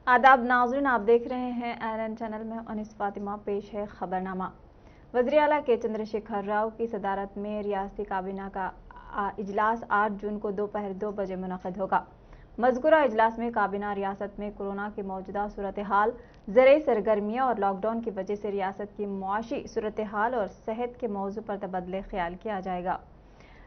आदाब नाज़रीन, आप देख रहे हैं ANN चैनल में। अनिस फातिमा पेश है खबरनामा। वज़ीर आला के चंद्रशेखर राव की सदारत में रियासती काबीना का इजलास 8 जून को दोपहर 2 बजे मुनक़िद होगा। मज़कूरा इजलास में काबीना रियासत में कोरोना की मौजूदा सूरत हाल, ज़रई सरगर्मियाँ और लॉकडाउन की वजह से रियासत की मुआशी सूरत हाल और सेहत के मौजू पर तबदले ख्याल किया जाएगा।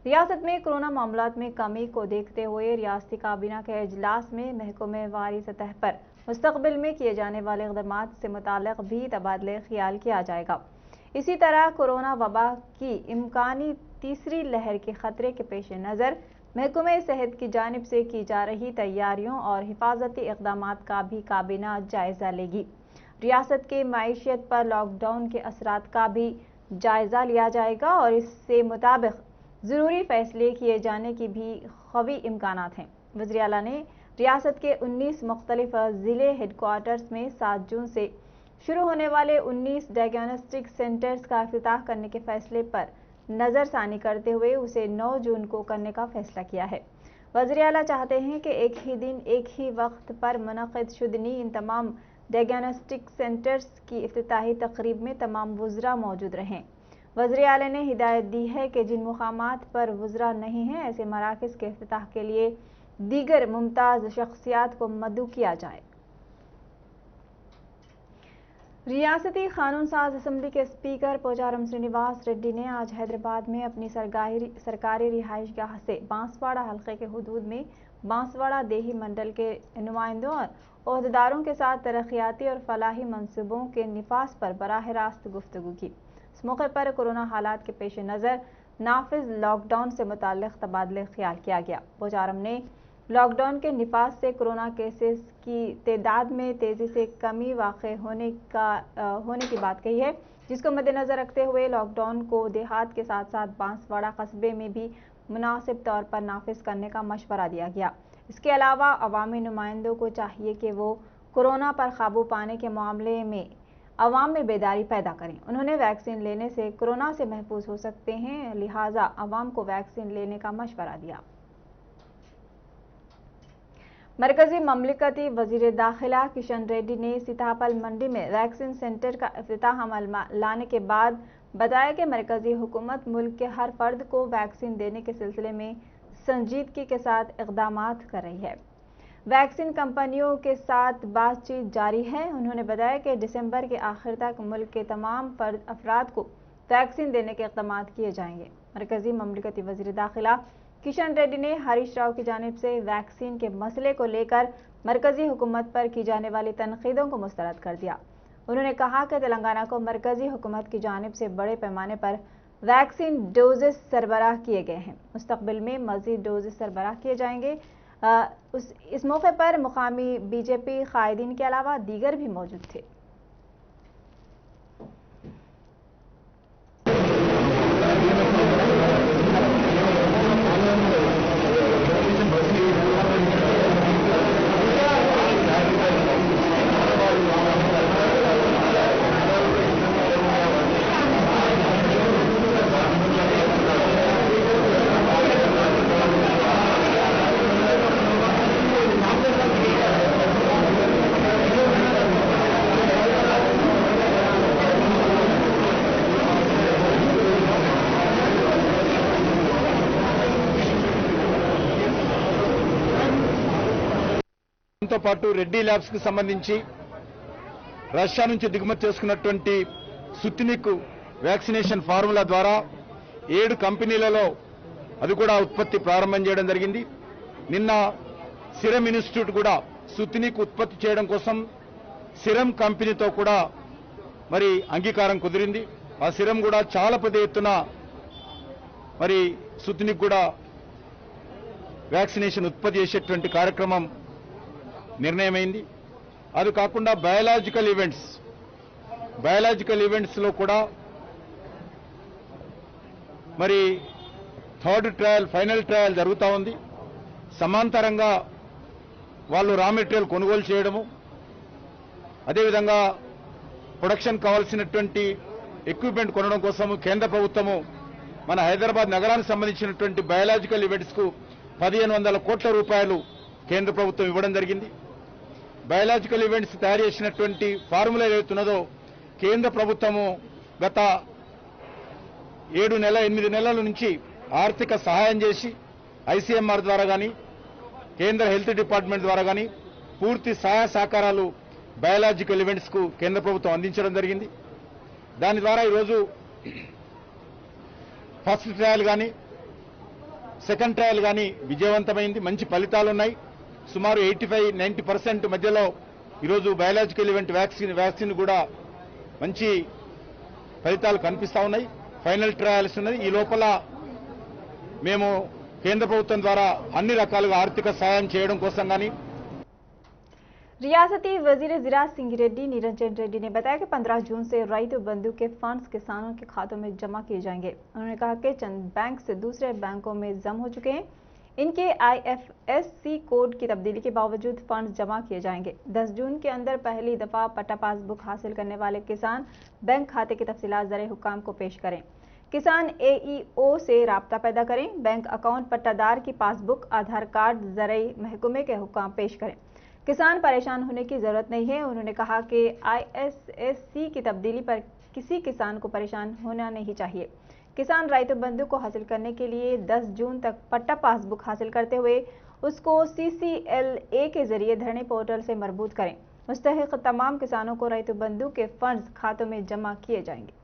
रियासत में कोरोना मामलात में कमी को देखते हुए रियासती काबीना के इजलास में महकमे वारी सतह पर मुस्तक़बिल में किए जाने वाले इक़दामात से मुताल्लिक़ भी तबादले ख्याल किया जाएगा। इसी तरह कोरोना वबा की इम्कानी तीसरी लहर के ख़तरे के पेश नज़र महकमे सेहत की जानिब से की जा रही तैयारियों और हिफाजती इक़दामात का भी काबीना जायज़ा लेगी। रियासत के मईशत पर लॉकडाउन के असरात का भी जायज़ा लिया जाएगा और इससे मुताबिक ज़रूरी फैसले किए जाने की भी क़वी इम्कानात हैं। वज़ीर आला ने रियासत के 19 मुख्तलिफ ज़िले हेडक्वार्टर्स में 7 जून से शुरू होने वाले 19 डायग्नोस्टिक सेंटर्स का इफ्तिताह करने के फैसले पर नज़रसानी करते हुए उसे 9 जून को करने का फैसला किया है। वज़ीर आला चाहते हैं कि एक ही दिन एक ही वक्त पर मुनक़िद शुदनी इन तमाम डायग्नोस्टिक सेंटर्स की इफ्तिताही तकरीब में तमाम वुज़रा मौजूद रहें। वज़ीर आला ने हिदायत दी है कि जिन मुकामात पर वुज़रा नहीं हैं, ऐसे मराकज़ के इफ्तिताह के लिए दीगर मुमताज़ शख्सियात को मदऊ किया जाए। रियासती कानून साज असम्बली के स्पीकर पोचारम श्रीनिवास रेड्डी ने आज हैदराबाद में अपनी सरकारी रिहाइशगाह से बांसवाड़ा हल्के के हुदूद में बांसवाड़ा देही मंडल के नुमाइंदों और ओहदेदारों के साथ तरक्याती और फलाही मंसूबों के निफाज पर बराह रास्त गुफ्तगू की। इस मौके पर कोरोना हालात के पेश नज़र नाफिज लॉकडाउन से मुताल्लिक़ तबादले ख्याल किया गया। पोचारम ने लॉकडाउन के निफाज से कोरोना केसेस की तादाद में तेज़ी से कमी वाक़ई होने की बात कही है, जिसको मद्देनज़र रखते हुए लॉकडाउन को देहात के साथ साथ बांसवाड़ा कस्बे में भी मुनासिब तौर पर नाफिज करने का मशवरा दिया गया। इसके अलावा अवामी नुमाइंदों को चाहिए कि वो कोरोना पर काबू पाने के मामले में अवाम में बेदारी पैदा करें। उन्होंने वैक्सीन लेने से कोरोना से महफूज हो सकते हैं, लिहाजा अवाम को वैक्सीन लेने का मशवरा दिया। मरकजी ममलिकती वज़ीर दाखिला किशन रेड्डी ने सीताफल मंडी में वैक्सीन सेंटर का इफ्तिताह अमल लाने के बाद बताया कि मरकजी हुकूमत मुल्क के हर फर्द को वैक्सीन देने के सिलसिले में संजीदगी के साथ इक़दामात कर रही है। वैक्सीन कंपनियों के साथ बातचीत जारी है। उन्होंने बताया कि दिसंबर के आखिर तक मुल्क के तमाम अफराद को वैक्सीन देने के इक़दामात किए जाएंगे। मरकजी ममलिकती वज़ीर दाखिला किशन रेड्डी ने हरीश राव की जानिब से वैक्सीन के मसले को लेकर मरकजी हुकूमत पर की जाने वाली तनकीदों को मुस्तरद कर दिया। उन्होंने कहा कि तेलंगाना को मरकजी हुकूमत की जानिब से बड़े पैमाने पर वैक्सीन डोजेस सरबराह किए गए हैं। मुस्तक़बिल में मज़ीद डोजेस सरबराह किए जाएंगे। इस मौके पर मुकामी बीजेपी कायदीन के अलावा दीगर भी मौजूद थे। తో పాటు రెడ్డి ల్యాబ్స్ కి సంబంధించి రష్యా నుంచి దిగుమతి చేసుకున్నటువంటి సుత్తినిక్ వ్యాక్సినేషన్ ఫార్ములా ద్వారా 7 కంపెనీలలో అది కూడా ఉత్పత్తి ప్రారంభం చేయడం జరిగింది. నిన్న సిరమ్ ఇన్స్టిట్యూట్ కూడా సుత్తినిక్ ఉత్పత్తి చేయడం కోసం సిరమ్ కంపెనీతో కూడా మరి అంగీకారం కుదిరింది. ఆ సిరమ్ కూడా చాలా పెద్ద ఎత్తున మరి సుత్తినిక్ కూడా వ్యాక్సినేషన్ ఉత్పత్తి చేసేటువంటి కార్యక్రమం నిర్ణయమైంది. అది కాకుండా బయాలజికల్ ఈవెంట్స్ లో కూడా మరి థర్డ్ ట్రయల్ ఫైనల్ ట్రయల్ జరుగుతూ ఉంది. సమాంతరంగా వాళ్ళు రా మెటీరియల్ కొనుగోలు చేయడము, అదేవిధంగా ప్రొడక్షన్ కావాల్సినటువంటి ఎక్విప్మెంట్ కొనడం కోసం కేంద్ర ప్రభుత్వము మన హైదరాబాద్ నగరానికి సంబంధించినటువంటి బయాలజికల్ ఈవెంట్స్ కు 1500 కోట్ల రూపాయలు కేంద్ర ప్రభుత్వం ఇవ్వడం జరిగింది. బయోలాజికల్ ఈవెంట్స్ తయారు చేసినటువంటి ఫార్ములా ఏదైతున్నదో కేంద్ర ప్రభుత్వము గత 8 నెలల నుంచి ఆర్థిక సహాయం చేసి ఐసీఎంఆర్ ద్వారా కానీ కేంద్ర హెల్త్ డిపార్ట్మెంట్ ద్వారా కానీ పూర్తి సహాయ సహకారాలు బయోలాజికల్ ఈవెంట్స్ కు కేంద్ర ప్రభుత్వం అందించడం జరిగింది. దాని ద్వారా ఈరోజు ఫస్ట్ ట్రయల్ కానీ సెకండ్ ట్రయల్ కానీ విజయవంతమైంది. మంచి ఫలితాలు ఉన్నాయి. సుమారు 85-90% మధ్యలో ఈరోజు బయోలాజికల్ ఈవెంట్ వ్యాక్సిన్ కూడా మంచి ఫలితాలు కనిపిస్తా ఉన్నాయి. ఫైనల్ ట్రయల్స్ ఉన్నది. ఈ లోపల మేము కేంద్ర ప్రభుత్వం ద్వారా అన్ని రకాలుగా ఆర్థిక సహాయం చేయడం కోసం కానీ रियासती वजीर ज़राअत सिंह रेड्डी निरंजन रेड्डी ने बताया कि 15 जून से रईत बंधु के फंड्स किसानों के खातों में जमा किए जाएंगे। उन्होंने कहा कि चंद बैंक से दूसरे बैंकों में जम हो चुके हैं। इनके IFSC कोड की तब्दीली के बावजूद फंड्स जमा किए जाएंगे। 10 जून के अंदर पहली दफा पट्टा पासबुक हासिल करने वाले किसान बैंक खाते की तफसीलात ज़र हुक्काम को पेश करें। किसान AEO से राब्ता पैदा करें। बैंक अकाउंट पट्टादार की पासबुक आधार कार्ड ज़र महकमे के हुक्काम पेश करें। किसान परेशान होने की जरूरत नहीं है। उन्होंने कहा कि IFSC की तब्दीली पर किसी किसान को परेशान होना नहीं चाहिए। किसान रईत बंधु को हासिल करने के लिए 10 जून तक पट्टा पासबुक हासिल करते हुए उसको CCLA के जरिए धरने पोर्टल से मरबूत करें। मुस्तहिक तमाम किसानों को रईत बंधु के फंड्स खातों में जमा किए जाएंगे।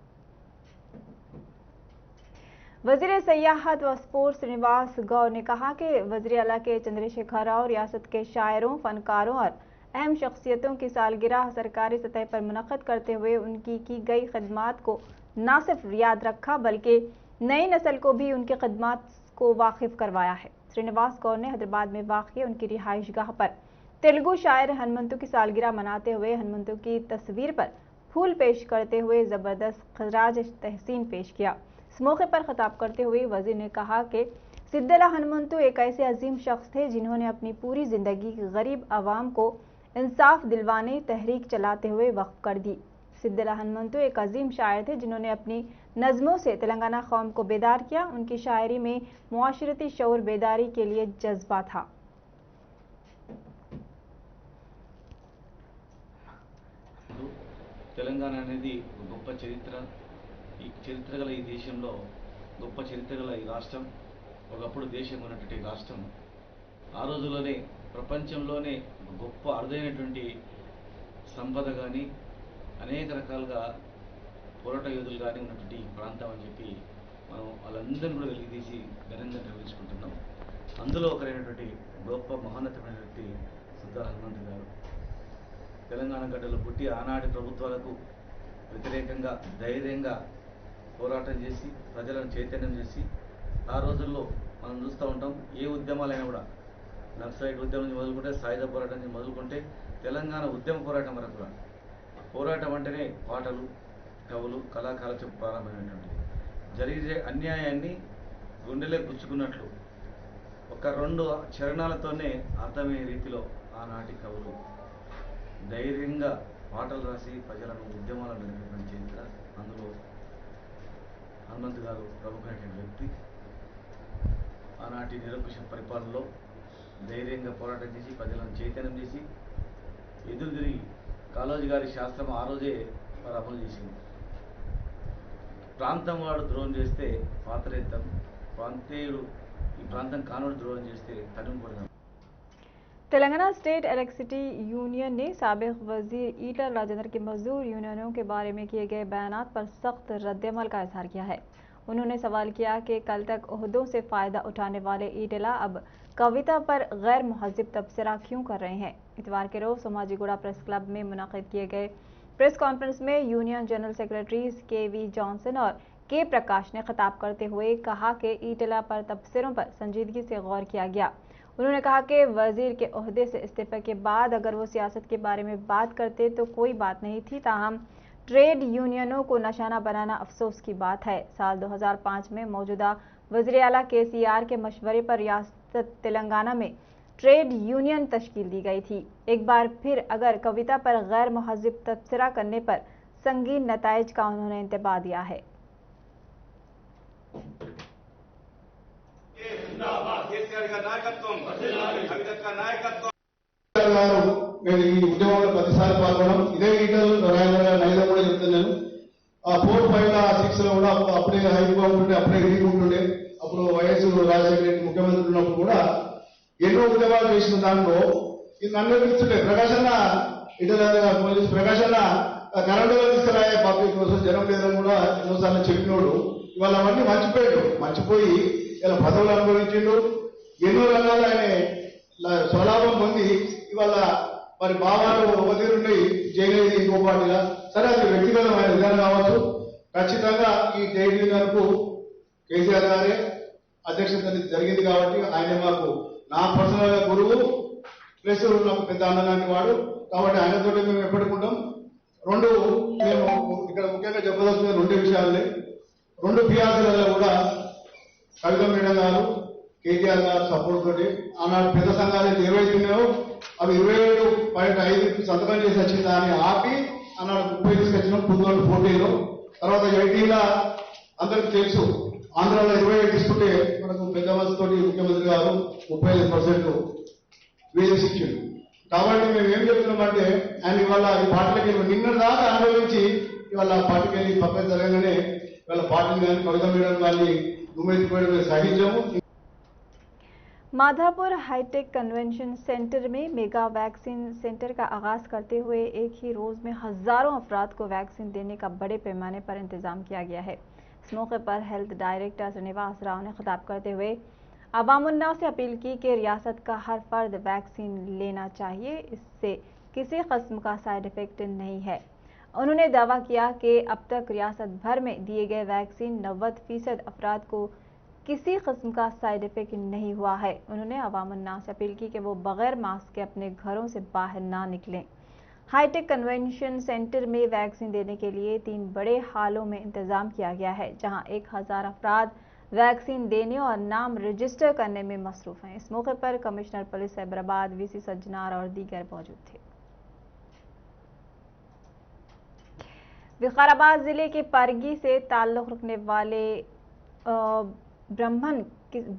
वज़ीर सयाहत व स्पोर्ट्स श्रीनिवास गौर ने कहा कि वज़ीर आला के चंद्रशेखर राव रियासत के शायरों, फनकारों और अहम शख्सियतों की सालगिरह सरकारी सतह पर मुनक़्क़द करते हुए उनकी की गई खदमात को न सिर्फ याद रखा बल्कि नई नस्ल को भी उनकी खदमात को वाकिफ करवाया है। श्रीनिवास गौर ने हैदराबाद में वाक़ उनकी रिहाइश गाह पर तेलुगु शायर हनुमंतु की सालगिरह मनाते हुए हनुमंतु की तस्वीर पर फूल पेश करते हुए ज़बरदस्त खराज तहसीन पेश किया। इस मौके पर खिताब करते हुए वज़ीर ने कहा कि सिद्दला हनुमंतु एक ऐसे अजीम शख्स थे जिन्होंने अपनी पूरी ज़िंदगी गरीब आवाम को इंसाफ दिलवाने तहरीक चलाते हुए वक्फ कर दी। सिद्दला हनुमंतु एक अजीम शायर थे जिन्होंने अपनी नज़मों से तेलंगाना कौम को बेदार किया। उनकी शायरी में मुआशरती शऊर बेदारी के लिए जज्बा था। తెలంగాణ అనేది గొప్ప చరిత్ర. ఈ చరిత్ర గల ఈ దేశంలో గొప్ప చరిత్ర గల ఈ రాష్ట్రం ఒకప్పుడు దేశం ఉన్నటువంటి రాష్ట్రం. ఆ రోజుల్లోనే ప్రపంచంలోనే గొప్ప అరుదైనటువంటి సంపద కానీ అనేక రకాలుగా పోరాట యోధులు కానీ ఉన్నటువంటి ప్రాంతం అని చెప్పి మనం వాళ్ళందరినీ కూడా వెలికితీసి ఘనంగా నిర్వహించుకుంటున్నాం. అందులో ఒకరైనటువంటి గొప్ప మహోన్నతమైనటువంటి సిద్ధార్థ హనుమంతు గారు తెలంగాణ గడ్డలో పుట్టి ఆనాటి ప్రభుత్వాలకు వ్యతిరేకంగా ధైర్యంగా పోరాటం చేసి ప్రజలను చైతన్యం చేసి ఆ రోజుల్లో మనం చూస్తూ ఉంటాం. ఏ ఉద్యమాలైనా కూడా నక్సలైట్ ఉద్యమం నుంచి మొదలుకుంటే సాయుధ పోరాటం నుంచి మొదలుకుంటే తెలంగాణ ఉద్యమ పోరాటం వరకు కూడా పోరాటం అంటేనే పాటలు, కవులు, కళాకారులతో ప్రారంభమైనటువంటిది. జరిగే అన్యాయాన్ని గుండెలే గుచ్చుకున్నట్లు ఒక 2 చరణాలతోనే అర్థమయ్యే రీతిలో ఆనాటి కవులు ధైర్యంగా పాటలు రాసి ప్రజలను ఉద్యమాలను నడిపినటువంటి చరిత్ర. అందులో హనుమంతు గారు ప్రముఖమైనటువంటి వ్యక్తి. ఆనాటి నిరంకుశ పరిపాలనలో ధైర్యంగా పోరాటం చేసి ప్రజలను చైతన్యం చేసి ఎదురు తిరిగి కాళోజీ గారి శాస్త్రం ఆ రోజే వారు అమలు చేసింది. ప్రాంతం వాడు ద్రోహం చేస్తే పాతరేత్తం, ప్రాంతీయుడు ఈ ప్రాంతం కానోడు ద్రోహం చేస్తే తనుపడదాం. तेलंगाना स्टेट इलेक्ट्रिसिटी यूनियन ने साबिक वजीर ईटल राजेंद्र की मजदूर यूनियनों के बारे में किए गए बयानात पर सख्त रद्दअमल का इजहार किया है। उन्होंने सवाल किया कि कल तक ओहदों से फ़ायदा उठाने वाले ईटला अब कविता पर गैर महज़िब तबसरा क्यों कर रहे हैं। इतवार के रोज़ सोमाजीगुड़ा प्रेस क्लब में मुनक़िद किए गए प्रेस कॉन्फ्रेंस में union general secretaries KV Johnson और K प्रकाश ने खिताब करते हुए कहा कि ईटला पर तबसरों पर संजीदगी से गौर किया गया। उन्होंने कहा कि वजीर के ओहदे से इस्तीफे के बाद अगर वो सियासत के बारे में बात करते तो कोई बात नहीं थी, ताहम ट्रेड यूनियनों को निशाना बनाना अफसोस की बात है। साल 2005 में मौजूदा वज़ीर आला KCR के मशवरे पर रियासत तेलंगाना में ट्रेड यूनियन तश्कील दी गई थी। एक बार फिर अगर कविता पर गैर महज़िब तबसरा करने पर संगीन नताइज का उन्होंने इंतबाह दिया है। నేను ఈ ఉద్యమంలో ప్రతిసారి పాల్గొనడం ఇదే ఈటలు నైజం కూడా చెప్తున్నాను. ఆ 4, 5, 6 కూడా అప్పుడే హైగా ఉంటుండే, అప్పుడే వీక్ ఉంటుండే. అప్పుడు వైఎస్ రాజశేఖర రెడ్డి ముఖ్యమంత్రి ఉన్నప్పుడు కూడా ఎన్నో ఉద్యమాలు చేసిన దాంట్లో ఇది నన్ను పిలుస్తుండే ప్రకాశన్న ఇతర పోలీసు ప్రకాశన్న కరెంటులో తీసుకురాయే పబ్లిక్ కోసం జనం లేదని కూడా ఎన్నోసార్లు చెప్పినోడు ఇవాళ అవన్నీ మర్చిపోయి ఇలా పదవులు అనుభవించిండు. ఎన్నో రంగాలు ఆయన స్వలాభం పొంది ఇవాళ మరి భావాలు ఒక తీరుండి జైలు ఇంకో పార్టీగా సరే అది వ్యక్తిగతమైన విధానం కావచ్చు. ఖచ్చితంగా ఈ ట్రేడ్ యూనియన్ కు కేసీఆర్ గారే అధ్యక్షత జరిగింది కాబట్టి ఆయన మాకు నా పర్సనల్ గా గురువు ప్లస్ నాకు పెద్ద అన్నలాంటి వాడు కాబట్టి ఆయనతో మేము ఎప్పటికుంటాం. మేము ఇక్కడ ముఖ్యంగా చెప్పదలుచుకున్న 2 విషయాలే. 2 పిఆర్సీలలో కూడా కవిత మేడం గారు కేటీఆర్ గారు సపోర్ట్ తోటి ఆనాడు పెద్ద సంఘాలు 20 ఉన్నాయో అవి 27.5 సంతకం చేసి వచ్చిన దాన్ని ఆపి ఆనాడు 30 తీసుకొచ్చినాం 2014లో. తర్వాత 80ల అందరికి తెలుసు ఆంధ్రాలో 27 తీసుకుంటే మనకు పెద్ద మనసుతోటి ముఖ్యమంత్రి గారు 35% వేజెస్ ఇచ్చిండు. కాబట్టి మేము ఏం చెప్తున్నామంటే ఆయన ఇవాళ ఈ పార్టీలకి నిన్న దాకా అనుభవించి ఇవాళ పార్టీకి వెళ్ళి పక్కన జరగగానే ఇవాళ పార్టీని కానీ కవిత మేడం కానీ నువ్వెత్తిపోయడం సహించాము. माधापुर हाईटेक कन्वेंशन सेंटर में मेगा वैक्सीन सेंटर का आगाज करते हुए एक ही रोज में हजारों अफराद को वैक्सीन देने का बड़े पैमाने पर इंतजाम किया गया है। इस मौके पर हेल्थ डायरेक्टर श्रीनिवास राव ने खिताब करते हुए अवामुन्नास से अपील की कि रियासत का हर फर्द वैक्सीन लेना चाहिए, इससे किसी किस्म का साइड इफेक्ट नहीं है। उन्होंने दावा किया कि अब तक रियासत भर में दिए गए वैक्सीन 90% अफराद को किसी किस्म का साइड इफेक्ट नहीं हुआ है। उन्होंने अवामुन्नास से अपील की कि वो बगैर मास्क के अपने घरों से बाहर ना निकलें। हाईटेक कन्वेंशन सेंटर में वैक्सीन देने के लिए 3 बड़े हालों में इंतजाम किया गया है, जहां 1000 अफराद वैक्सीन देने और नाम रजिस्टर करने में मसरूफ हैं। इस मौके पर commissioner police Hyderabad VC Sajjanar और दीगर मौजूद थे। विकाराबाद जिले के परगी से ताल्लुक रखने वाले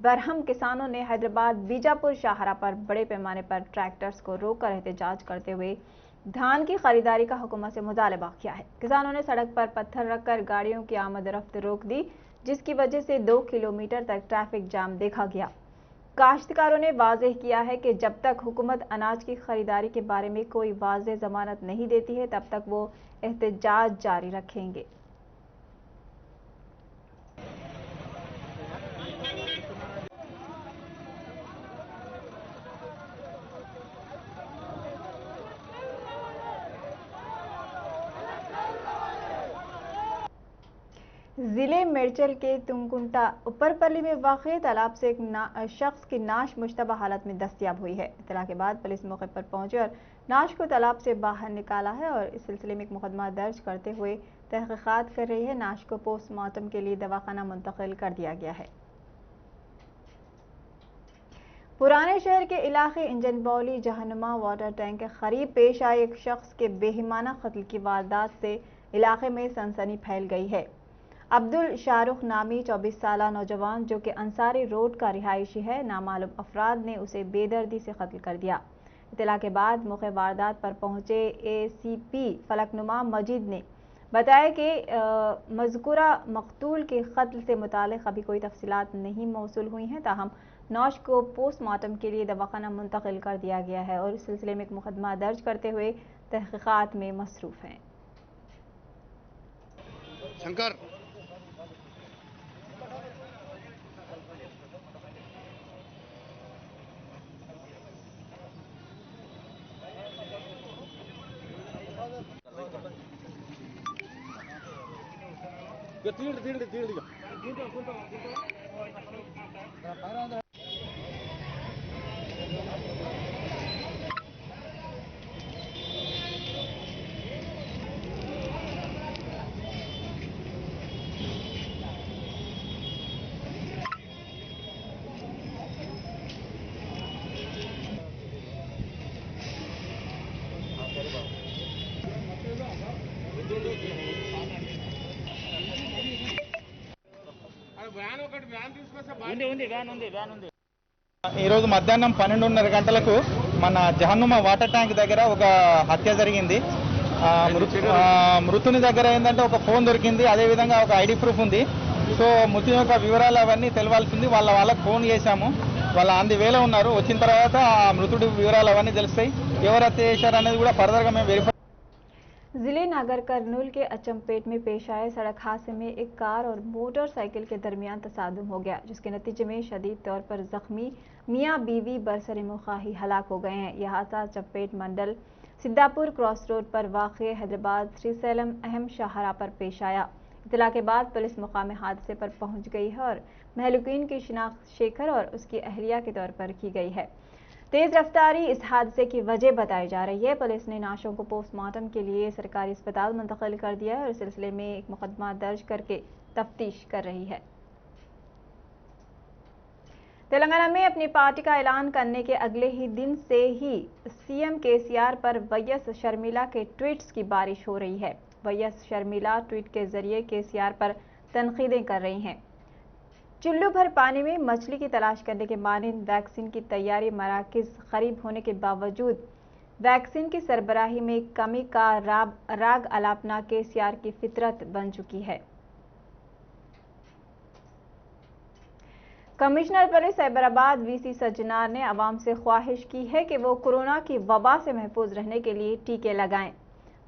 बरहम किसानों ने हैदराबाद बीजापुर शाहरा पर बड़े पैमाने पर ट्रैक्टर्स को रोककर एहतजाज करते हुए धान की खरीदारी का हुकूमत से मुतालबा किया है। किसानों ने सड़क पर पत्थर रखकर गाड़ियों की आमद रफ्त रोक दी, जिसकी वजह से 2 किलोमीटर तक ट्रैफिक जाम देखा गया। काश्तकारों ने वाज़ेह किया है कि जब तक हुकूमत अनाज की खरीदारी के बारे में कोई वाज़ेह जमानत नहीं देती है, तब तक वो एहतजाज जारी रखेंगे। जिले मेरचल के तुंगकुंटा ऊपरपल्ली में वाक़ तालाब से एक शख्स की नाश मुश्तबा हालत में दस्तयाब हुई है। इत्तला के बाद पुलिस मौके पर पहुंची और नाश को तालाब से बाहर निकाला है और इस सिलसिले में एक मुकदमा दर्ज करते हुए तहकीकात कर रही है। नाश को पोस्टमार्टम के लिए दवाखाना मुंतकिल कर दिया गया है। पुराने शहर के इलाके engine Bauli Jahanuma water tank के करीब पेश आए एक शख्स के बेहिमाना कत्ल की वारदात से इलाके में सनसनी फैल गई है। अब्दुल शाहरुख नामी 24 साला नौजवान जो कि अंसारी रोड का रिहायशी है, नामालूम अफराद ने उसे बेदर्दी से कत्ल कर दिया। इत्तला के बाद मौके वारदात पर पहुंचे ACP फलकनुमा मजीद ने बताया कि मज़कूरा मकतूल के कत्ल से मुतालिक अभी कोई तफसीलात नहीं मौसूल हुई हैं, ताहम नौश को पोस्टमार्टम के लिए दवाखाना मुंतकिल कर दिया गया है और इस सिलसिले में एक मुकदमा दर्ज करते हुए तहकीकात में मसरूफ हैं। शंकर వ్యాన్ తీసుకొస్తే వ్యాన్ ఉంది ఈరోజు మధ్యాహ్నం 12:30 గంటలకు మన జహన్నుమ వాటర్ ట్యాంక్ దగ్గర ఒక హత్య జరిగింది. మృతుని దగ్గర ఏంటంటే ఒక ఫోన్ దొరికింది, అదేవిధంగా ఒక ఐడి ప్రూఫ్ ఉంది. సో మృతుని యొక్క వివరాలు అవన్నీ తెలవాల్సింది. వాళ్ళకి ఫోన్ చేశాము, వాళ్ళ అంది వేలో ఉన్నారు. వచ్చిన తర్వాత ఆ మృతుడి వివరాలు అవన్నీ తెలుస్తాయి. ఎవరు హత్య చేశారు అనేది కూడా ఫర్దర్గా మేము వెరిఫై. जिले नागर कर्नूल के अचमपेट में पेश आए सड़क हादसे में एक कार और मोटरसाइकिल के दरमियान तसादुम हो गया, जिसके नतीजे में शदीद तौर पर जख्मी मियां बीवी बरसर मुखाही हलाक हो गए हैं। यह हादसा अचमपेट मंडल सिद्धापुर क्रॉस रोड पर वाक़ हैदराबाद श्रीसैलम अहम शाहरा पर पेश आया। इतला के बाद पुलिस मुकाम हादसे पर पहुंच गई है और महलूकीन की शिनाख्त शेखर और उसकी अहलिया के तौर पर की गई है। तेज रफ्तारी इस हादसे की वजह बताई जा रही है। पुलिस ने नाशों को पोस्टमार्टम के लिए सरकारी अस्पताल मुंतकिल कर दिया है और इस सिलसिले में एक मुकदमा दर्ज करके तफ्तीश कर रही है। तेलंगाना में अपनी पार्टी का ऐलान करने के अगले ही दिन से ही सीएम केसीआर पर वैएस शर्मिला के ट्वीट्स की बारिश हो रही है। वैएस शर्मिला ट्वीट के जरिए केसीआर पर तनकीदें कर रही हैं। चुल्लू भर पानी में मछली की तलाश करने के मानिंद वैक्सीन की तैयारी मराकज़ करीब होने के बावजूद वैक्सीन की सरबराही में कमी का राग अलापना केसीआर की फितरत बन चुकी है। Commissioner police Cyberabad VC Sajjanar ने आवाम से ख्वाहिश की है कि वो कोरोना की वबा से महफूज रहने के लिए टीके लगाएं।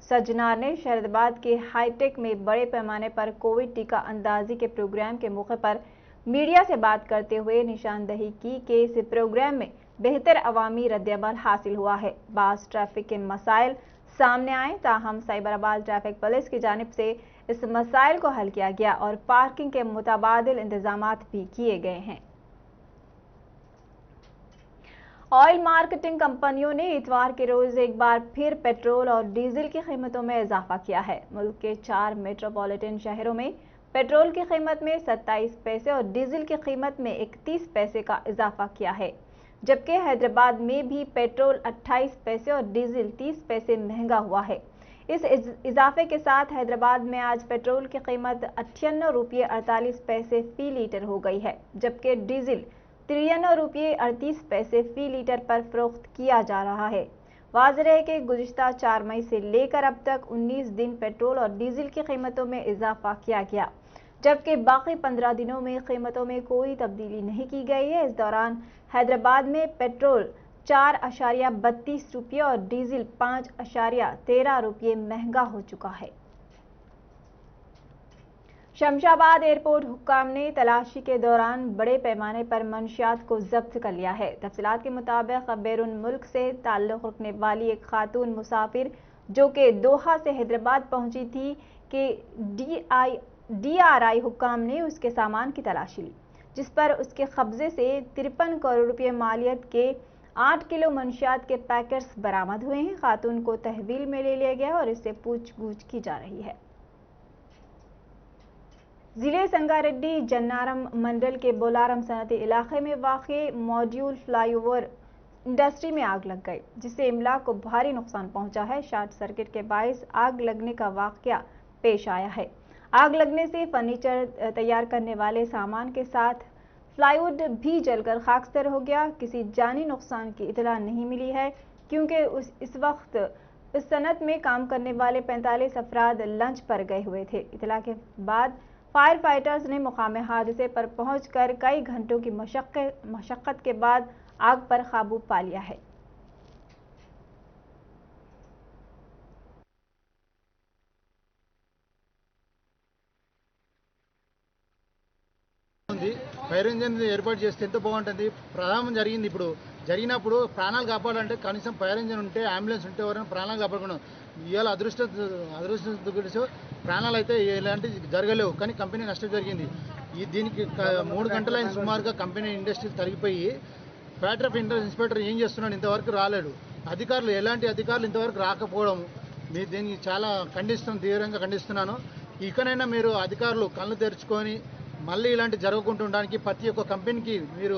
सज्जनार ने शहराबाद के हाईटेक में बड़े पैमाने पर कोविड टीका अंदाजी के प्रोग्राम के मौके पर मीडिया से बात करते हुए निशानदही की कि इस प्रोग्राम में बेहतर अवामी रद्दअमल हासिल हुआ है। बास ट्रैफिक के मसाइल सामने आए, ताहम साइबराबाद ट्रैफिक पुलिस की जानिब से इस मसाइल को हल किया गया और पार्किंग के मुताबादिल इंतजामात भी किए गए हैं। ऑयल मार्केटिंग कंपनियों ने इतवार के रोज एक बार फिर पेट्रोल और डीजल की कीमतों में इजाफा किया है। मुल्क के 4 मेट्रोपॉलिटन शहरों में पेट्रोल की कीमत में 27 पैसे और डीजल की कीमत में 31 पैसे का इजाफा किया है, जबकि हैदराबाद में भी पेट्रोल 28 पैसे और डीजल 30 पैसे महंगा हुआ है। इस इजाफे के साथ हैदराबाद में आज पेट्रोल की कीमत 98 रुपये 48 पैसे फी लीटर हो गई है, जबकि डीजल 93 रुपये 38 पैसे फी लीटर पर फरोख्त किया जा रहा है। वाज़ेह है कि गुज़िश्ता 4 मई से लेकर अब तक 19 दिन पेट्रोल और डीजल की कीमतों में इजाफा किया गया, जबकि बाकी 15 दिनों में कीमतों में कोई तब्दीली नहीं की गई है। इस दौरान हैदराबाद में पेट्रोल 4.32 रुपये और डीजल 5.13 रुपये महंगा हो चुका है। शमशाबाद एयरपोर्ट हुक्काम ने तलाशी के दौरान बड़े पैमाने पर मंशियात को जब्त कर लिया है। तफसीलात के मुताबिक बैरून मुल्क से ताल्लुक़ रखने वाली एक खातून मुसाफिर जो कि दोहा से हैदराबाद पहुंची थी कि DRI हुक्काम ने उसके सामान की तलाशी ली, जिस पर उसके कब्जे से 53 करोड़ रुपये मालियत के 8 किलो मंशियात के पैकेट्स बरामद हुए हैं। खातून को तहवील में ले लिया गया और इससे पूछगछ की जा रही है। जिले संगारेड्डी जन्नारम मंडल के बोलारम सनती इलाके में वाक़े मॉड्यूल फ्लाईओवर इंडस्ट्री में आग लग गई, जिससे इमलाक को भारी नुकसान पहुंचा है। शॉर्ट सर्किट के बायस आग लगने का वाक़या पेश आया है। आग लगने से फर्नीचर तैयार करने वाले सामान के साथ फ्लाईवुड भी जलकर खाकसतर हो गया। किसी जानी नुकसान की इतला नहीं मिली है, क्योंकि इस वक्त इस सनत में काम करने वाले 45 अफराद लंच पर गए हुए थे। इतला के बाद फायर फाइटर्स ने मुकाम हादसे पर पहुंचकर कई घंटों की मशक्कत के बाद आग पर काबू पा लिया है। ఫైర్ ఇంజిన్ ఏర్పాటు చేస్తే ఎంత బాగుంటుంది. ప్రమాదం జరిగింది, జరిగినప్పుడు ప్రాణాలు కాపాడాలంటే కనీసం ఫైర్ ఇంజిన్ ఉంటే, అంబులెన్స్ ఉంటే ఎవరైనా ప్రాణాలు కాపాడుకున్నాం. ఇవాళ అదృష్టం ప్రాణాలు అయితే ఎలాంటి జరగలేవు, కానీ కంపెనీ నష్టం జరిగింది. దీనికి 3 గంటలైన సుమారుగా కంపెనీ ఇండస్ట్రీ తరిగిపోయి ఫ్యాక్టరీ ఆఫ్ ఇన్స్పెక్టర్ ఏం చేస్తున్నాడు, ఇంతవరకు రాలేడు. ఎలాంటి అధికారులు ఇంతవరకు రాకపోవడం దీనికి చాలా తీవ్రంగా ఖండిస్తున్నాను. ఇకనైనా మీరు అధికారులు కళ్ళు తెరుచుకొని మళ్ళీ ఇలాంటి జరగకుండా ఉండడానికి ప్రతి ఒక్క కంపెనీకి మీరు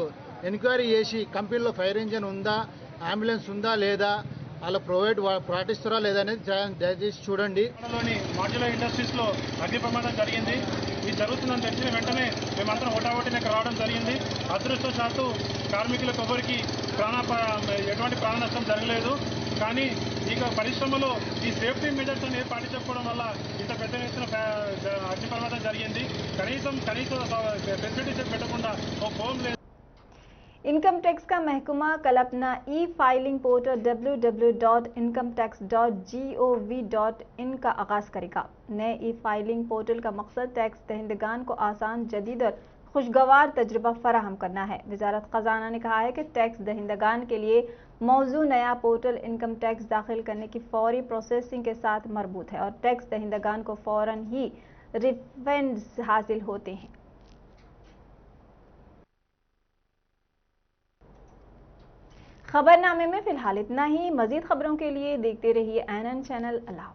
ఎంక్వైరీ చేసి కంపెనీలో ఫైర్ ఇంజిన్ ఉందా, అంబులెన్స్ ఉందా లేదా, వాళ్ళ పాటిస్తారా లేదా అనేది దయచేసి చూడండి. మాడ్యులర్ ఇండస్ట్రీస్లో అగ్ని ప్రమాదం జరిగింది. ఇది జరుగుతుందని తెలిసిన వెంటనే మేమందరం ఓటాఓటిని ఇక్కడ రావడం జరిగింది. అదృష్టవశాత్తు కార్మికులకు ఎవరికి ఎటువంటి ప్రాణ నష్టం జరగలేదు. కానీ ఇక పరిశ్రమలో ఈ సేఫ్టీ మెజర్స్ అనేది పాటించకపోవడం వల్ల ఇంత పెద్ద ఎత్తున అగ్ని ప్రమాదం జరిగింది. కనీస ఫెసిలిటీస్ పెట్టకుండా ఒక ఫోమ్ లేదు. इनकम टैक्स का महकमा कल अपना ई फाइलिंग पोर्टल www.incometax.gov.in का आगाज करेगा। नए ई फाइलिंग पोर्टल का मकसद टैक्स दहिंदगान को आसान, जदीद और खुशगवार तजुर्बा फराहम करना है। वजारत खजाना ने कहा है कि टैक्स दहिंदगान के लिए मौजू नया पोर्टल इनकम टैक्स दाखिल करने की फौरी प्रोसेसिंग के साथ मरबूत है और टैक्स दहिंदगान को फौरन ही रिफंड्स हासिल होते हैं। खबरनामे में फिलहाल इतना ही। मजीद खबरों के लिए देखते रहिए ANN चैनल। अल्लाह।